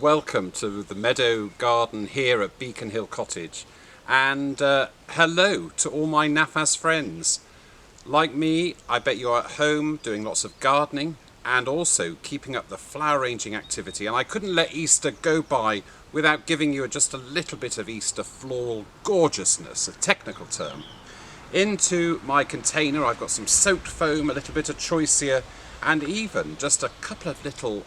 welcome to the meadow garden here at Beacon Hill Cottage, and hello to all my NAFAS friends. Like me, I bet you're at home doing lots of gardening and also keeping up the flower arranging activity, and I couldn't let Easter go by without giving you just a little bit of Easter floral gorgeousness, a technical term. Into my container I've got some soaked foam, a little bit of choicea, and even just a couple of little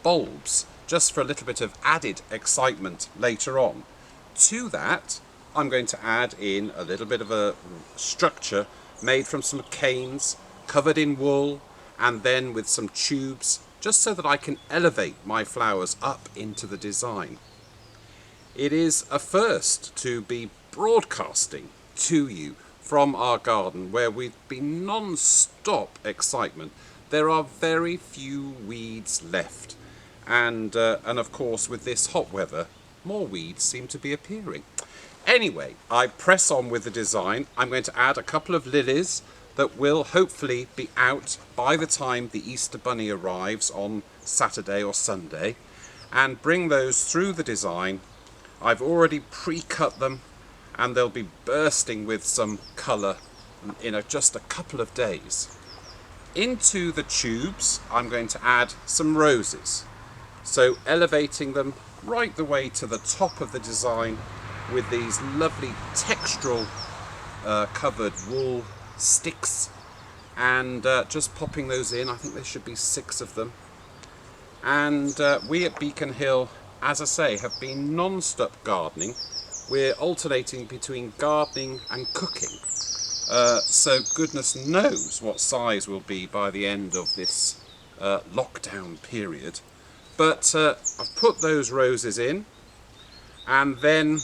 bulbs, just for a little bit of added excitement later on. To that I'm going to add in a little bit of a structure made from some canes, covered in wool, and then with some tubes, just so that I can elevate my flowers up into the design. It is a first to be broadcasting to you from our garden, where we've been non-stop excitement. There are very few weeds left, and of course with this hot weather more weeds seem to be appearing. Anyway, I press on with the design. I'm going to add a couple of lilies that will hopefully be out by the time the Easter Bunny arrives on Saturday or Sunday, and bring those through the design. I've already pre-cut them and they'll be bursting with some colour in just a couple of days. Into the tubes I'm going to add some roses, so elevating them right the way to the top of the design with these lovely textural covered wool sticks, and just popping those in. I think there should be 6 of them. And we at Beacon Hill, as I say, have been non-stop gardening. We're alternating between gardening and cooking, so goodness knows what size we'll be by the end of this lockdown period. But I've put those roses in, and then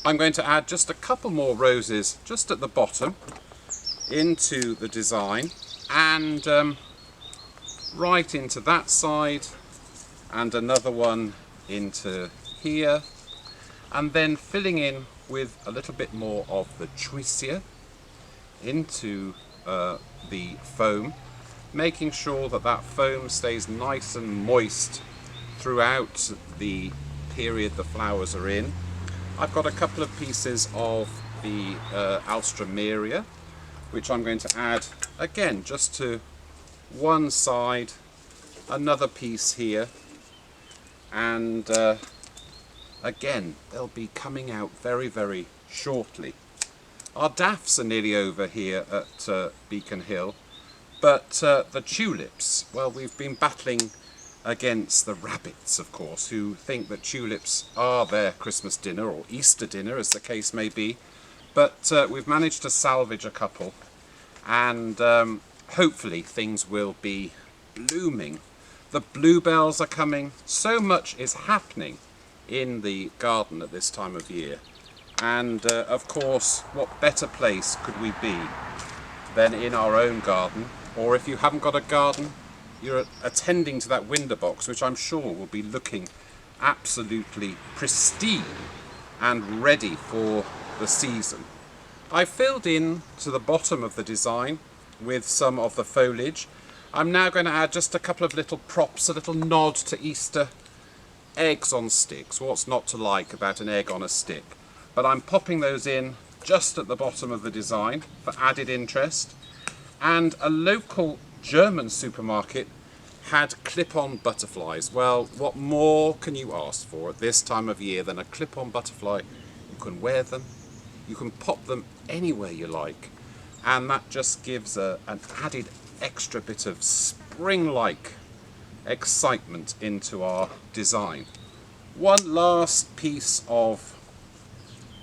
I'm going to add just a couple more roses just at the bottom into the design, and right into that side, and another one into here, and then filling in with a little bit more of the choicea into the foam, making sure that that foam stays nice and moist throughout the period the flowers are in. I've got a couple of pieces of the alstroemeria, which I'm going to add again just to one side, another piece here, and again they'll be coming out very shortly. Our daffs are nearly over here at Beacon Hill, but the tulips, well, we've been battling against the rabbits, of course, who think that tulips are their Christmas dinner, or Easter dinner as the case may be. But we've managed to salvage a couple, and hopefully things will be blooming. The bluebells are coming. So much is happening in the garden at this time of year, and of course what better place could we be than in our own garden, or if you haven't got a garden, you're attending to that window box, which I'm sure will be looking absolutely pristine and ready for the season. I filled in to the bottom of the design with some of the foliage. I'm now going to add just a couple of little props, a little nod to Easter. Eggs on sticks. What's not to like about an egg on a stick? But I'm popping those in just at the bottom of the design for added interest. And a local German supermarket had clip-on butterflies. Well, what more can you ask for at this time of year than a clip-on butterfly? You can wear them, you can pop them anywhere you like, and that just gives an added extra bit of spring-like excitement into our design. One last piece of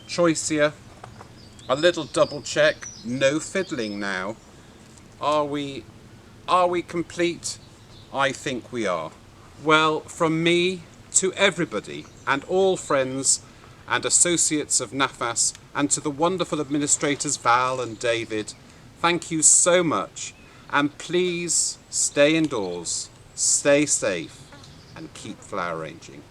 choicea, a little double check, no fiddling now. Are we complete? I think we are. Well, from me to everybody and all friends and associates of NAFAS, and to the wonderful administrators Val and David, thank you so much, and please stay indoors, stay safe, and keep flower arranging.